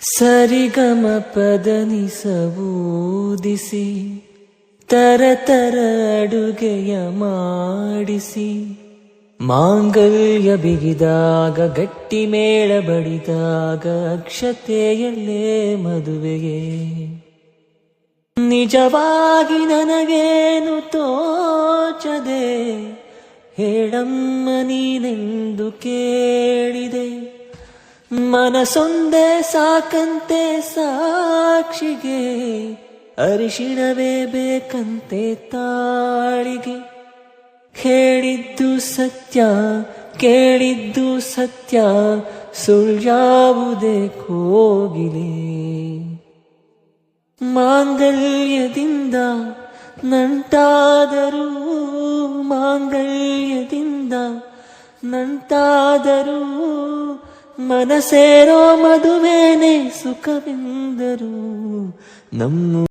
ಸರಿಗಮ ಪದನಿಸವೂದಿಸಿ ತರತರ ಅಡುಗೆಯ ಮಾಡಿಸಿ ಮಾಂಗಲ್ಯ ಬಿಗಿದಾಗ ಗಟ್ಟಿ ಮೇಳ ಬಡಿದಾಗ ಅಕ್ಷತೆಯಲ್ಲೇ ಮದುವೆಯೇ ನಿಜವಾಗಿ ನನಗೇನು ತೋಚದೆ ಹೇಳಮ್ಮ ನೀನೆಂದು ಕೇಳಿದೆ ಮನಸೊಂದೇ ಸಾಕಂತೆ ಸಾಕ್ಷಿಗೆ ಅರಿಶಿಣವೇ ಬೇಕಂತೆ ತಾಳಿಗೆ ಹೇಳಿದ್ದು ಸತ್ಯ ಕೇಳಿದ್ದು ಸತ್ಯ ಸುಳ್ಯಾವುದೇ ಕೋಗಿಲೆ ಮಾಂಗಲ್ಯದಿಂದ ನಂಟಾದರೂ ಮಾಂಗಲ್ಯದಿಂದ ನಂಟಾದರೂ ಮನಸೇರೋ ಮದುವೆನೇ ಸುಖವೆಂದರು ನಮ್ಮ